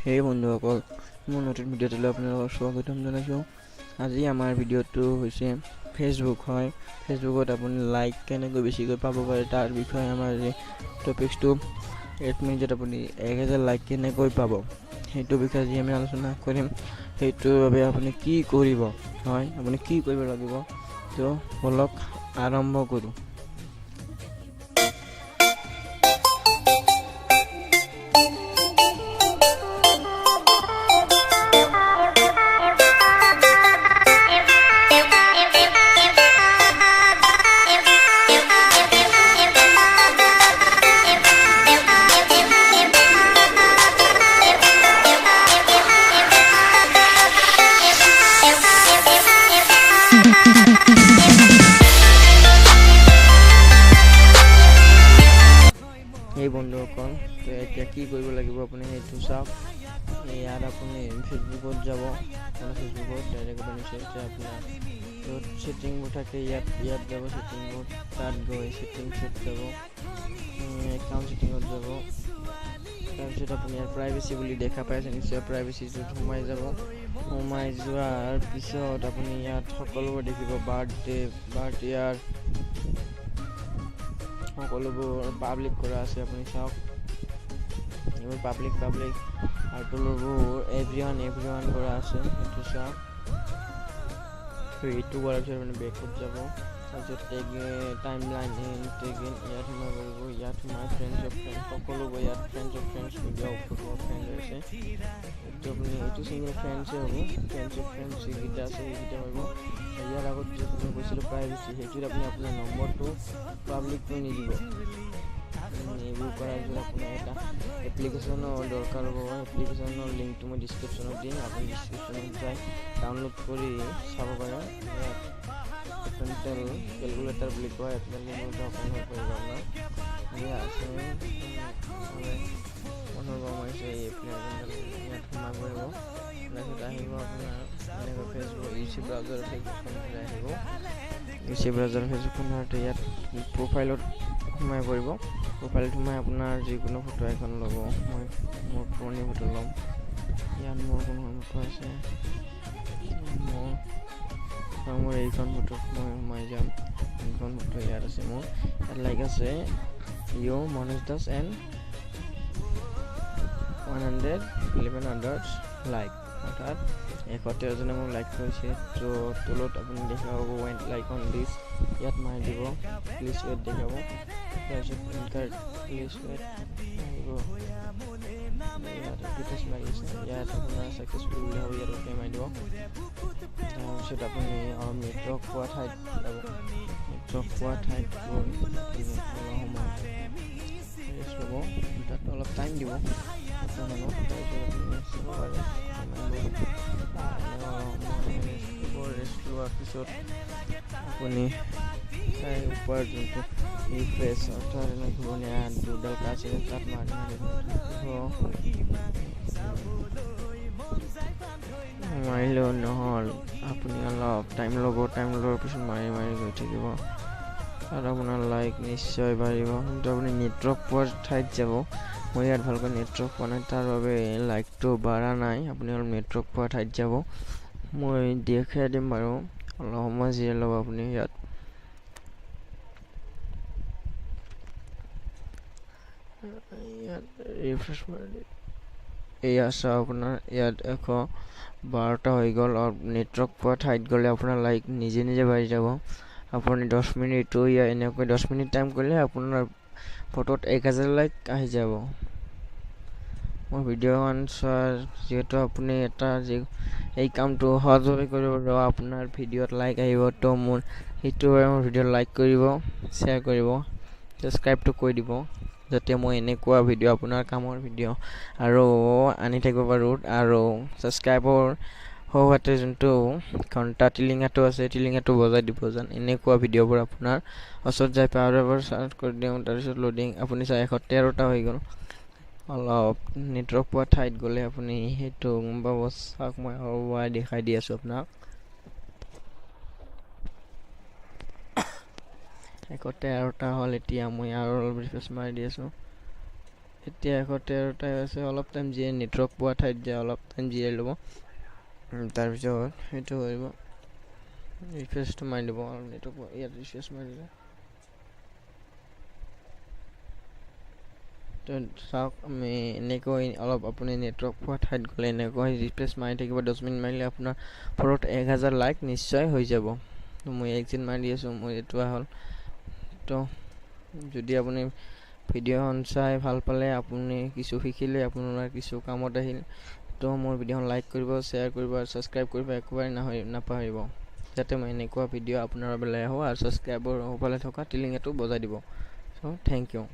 সেই বন্ধুসকল, মোৰ নতুন ভিডিঅ'টোলৈ আপোনালোকক স্বাগতম জনাইছোঁ। আজি আমাৰ ভিডিঅ'টো হৈছে ফেচবুক হয়। ফেচবুকত আপুনি লাইক কেনেকৈ বেছিকৈ পাব পাৰে তাৰ বিষয়ে আমাৰ এই টপিকছটো 1 মিনিটত আপুনি 1000 লাইক কেনেকৈ পাব সেইটো বিষয়ে আজি আমি আলোচনা কৰিম। সেইটোৰ বাবে আপুনি কি কৰিব হয়, আপুনি কি কৰিব লাগিব, তো বলক আৰম্ভ কৰোঁ। এই বন্ধুসকল, তো এতিয়া কি কৰিব লাগিব আপুনি সেইটো চাওক। ইয়াত আপুনি ফেচবুকত যাব, ফেচবুকত ডাইৰেক্ট বনিছে যে আপোনাৰ য'ত ছেটিংবোৰ থাকে ইয়াত যাব, ছেটিংবোৰ তাত গৈ ছেটিংছত যাব, একাউণ্ট ছেটিঙত যাব। তাৰপিছত আপুনি ইয়াত প্ৰাইভেচি বুলি দেখা পাইছে নিশ্চয়, প্ৰাইভেচিটোত সোমাই যাব। সোমাই যোৱাৰ পিছত আপুনি ইয়াত সকলোবোৰ দেখিব, বাৰ্থডে ইয়াৰ সকলোবোৰ পাব্লিক কৰা আছে, আপুনি চাওক। এইবোৰ পাব্লিক আৰু তলৰবোৰ এভৰিৱান কৰা আছে, সেইটো চাওক। এইটো কৰাৰ পিছত আপুনি বেকত যাব, তাৰপিছত টাইম লাইন ইয়াত সোমাই কৰিব। ইয়াত সোমাই ফ্ৰেণ্ডছ সকলোবোৰ ইয়াত ফ্ৰেণ্ডছ ভিডিঅ' ফটো ফ্ৰেণ্ড আছে। এইটো আপুনি এইটো চিংগল ফ্ৰেণ্ডছে হ'ব, ফ্ৰেণ্ডছ যিকেইটা আছে সেইকেইটা হ'ব। ইয়াৰ আগত য'ত মই কৈছিলোঁ প্ৰাইভেচি, সেইটোত আপুনি আপোনাৰ নম্বৰটো পাব্লিক কৰি নিদিব। এইবোৰ কৰাৰ পিছত আপোনাৰ এটা এপ্লিকেশ্যনৰ দৰকাৰ হ'ব। এপ্লিকেশ্যনৰ লিংকটো মই ডিছক্ৰিপশ্যনত দিম, আপুনি ডিছক্ৰিপশ্যনত যাই ডাউনলোড কৰি চাব পাৰে। ইয়াত কেলকুলেটাৰ বুলি কয়, কেলকুলেটাৰ অপেন হৈ পৰিব আপোনাৰ। ইয়াত আছে সোমাইছে এই এপ্লিকেশ্যনডাল, ইয়াত সোমাই পৰিব। তাৰপিছত আহিব আপোনাৰ এনেকৈ ফেচবুক ইউচি ব্ৰাউজাৰ ফেচবুকখনলৈ আহিব। ইউচি ব্ৰাউজাৰ ফেচবুকখনতে ইয়াত প্ৰফাইলত সোমাই পৰিব। প্ৰফাইলত সোমাই আপোনাৰ যিকোনো ফটো এখন ল'ব। মই মোৰ পুৰণি ফটো ল'ম। ইয়াত মোৰ কোনো ফটো আছে, মোৰ এইখন ফটোত মই সোমাই যাম। এইখন ফটো ইয়াত আছে, মোৰ ইয়াত লাইক আছে Manoj Das and 111 others like, অৰ্থাৎ 113 জনে মোক লাইক কৰিছে। তো তলত আপুনি দেখা পাব ৱেণ্ট লাইক অন দিছ, ইয়াত মাৰি দিব, প্লিজ ৱেট দেখাব। তাৰপিছত ইনকাৰ্ড প্লিজ ৱেট আহিব, ইয়াত ৰিফ্ৰেছ মাৰি আছে, ইয়াত আপোনাৰ ছাকচেছফুল বুলি হ'ব, ইয়াত অ'কে মাৰি দিব। তাৰপিছত আপুনি অলপ নেটৱৰ্ক পোৱা ঠাইত যাব, নেটৱৰ্ক পোৱা ঠাইত গৈ অলপ সময় ৰেষ্ট ল'ব, তাত অলপ টাইম দিব বৰ্তমানত। তাৰপিছত আপুনি চাব পাৰে ৰেষ্ট লোৱাৰ পিছত আপুনি চাই ওপৰ যোনটো ৰিফ্ৰেছ অৰ্থাৎ এনে ঘূৰণীয়া দুডাল কাজ আছে তাত মাৰিলেও নহ'ল, আপুনি অলপ টাইম ল'ব। টাইম লোৱাৰ পিছত মাৰি গৈ থাকিব আৰু আপোনাৰ লাইক নিশ্চয় বাঢ়িব। কিন্তু আপুনি নেটৱৰ্ক পোৱাৰ ঠাইত যাব। মই ইয়াত ভালকৈ নেটৱৰ্ক পোৱা নাই, তাৰ বাবে লাইকটো বাঢ়া নাই। আপুনি অলপ নেটৱৰ্ক পোৱা ঠাইত যাব, মই দেখাই দিম বাৰু, অলপ সময় জিৰাই ল'ব আপুনি। ইয়াত ৰিফ্ৰেছ মাৰি এয়া চাওক, আপোনাৰ ইয়াত 112টা হৈ গ'ল। নেটৱৰ্ক পোৱা ঠাইত গ'লে আপোনাৰ লাইক নিজে বাঢ়ি যাব। আপুনি 10 মিনিটো এনেকৈ 10 মিনিট টাইম কৰিলে আপোনাৰ ফটোত 1000 লাইক আহি যাব। মোৰ ভিডিঅ'খন চোৱাৰ যিহেতু আপুনি এই কামটো সহজভাৱে কৰিব পাৰিব, আপোনাৰ ভিডিঅ'ত লাইক আহিব, তো মোৰ সেইটো মোৰ ভিডিঅ'ত লাইক কৰিব, শ্বেয়াৰ কৰিব, ছাবস্ক্ৰাইবটো কৰি দিব, যাতে মই এনেকুৱা ভিডিঅ' আপোনাৰ কামৰ ভিডিঅ' আৰু আনি থাকিব পাৰোঁ। আৰু ছাবস্ক্ৰাইবৰ সৌহাতে যোনটো ঘণ্টা টিলিঙাটো আছে, টিলিঙাটো বজাই দিব যেন এনেকুৱা ভিডিঅ'বোৰ আপোনাৰ ওচৰত যাই পাৱাৰ এবাৰ চাৰ্চ কৰি দিওঁ। তাৰপিছত লোডিং আপুনি চাই 113টা হৈ গ'ল। অলপ নেটৱৰ্ক পোৱা ঠাইত গ'লে আপুনি সেইটো গম পাব। চাওক, মই সৰুৱাই দেখাই দি আছোঁ আপোনাক। 113টা হ'ল। এতিয়া মই আৰু অলপ ৰিফ্ৰেছ মাৰি দি আছোঁ। এতিয়া 113টাই আছে। অলপ টাইম জিৰাই নেটৱৰ্ক পোৱা ঠাইত যে অলপ টাইম জিৰাই ল'ব। তাৰপিছত সেইটো কৰিব, ৰিফ্ৰেছটো মাৰি দিব। আৰু নেটৱৰ্ক ইয়াত ৰিফ্ৰেছ মাৰি দিলে তো চাওক, আমি এনেকৈ অলপ আপুনি নেটৱৰ্ক পোৱা ঠাইত গ'লে এনেকৈ ৰিফ্ৰেছ মাৰি থাকিব। 10 মিনিট মাৰিলে আপোনাৰ ফটোত 1000 লাইক নিশ্চয় হৈ যাব। তো মই এক্সিট মাৰি দি আছোঁ, মোৰ এইটো হ'ল। তো যদি আপুনি ভিডিঅ'খন চাই ভাল পালে, আপুনি কিছু শিকিলে, আপোনাৰ কিছু কামত আহিল, তো মোৰ ভিডিঅ'খন লাইক কৰিব, শ্বেয়াৰ কৰিব আৰু ছাবস্ক্ৰাইব কৰিব একেবাৰে নাপাহৰিব, যাতে মই এনেকুৱা ভিডিঅ' আপোনাৰ বাবে লৈ আহোঁ। আৰু ছাবস্ক্ৰাইবৰ সোঁফালে থকা টিলিঙাটো বজাই দিব। চ' থেংক ইউ।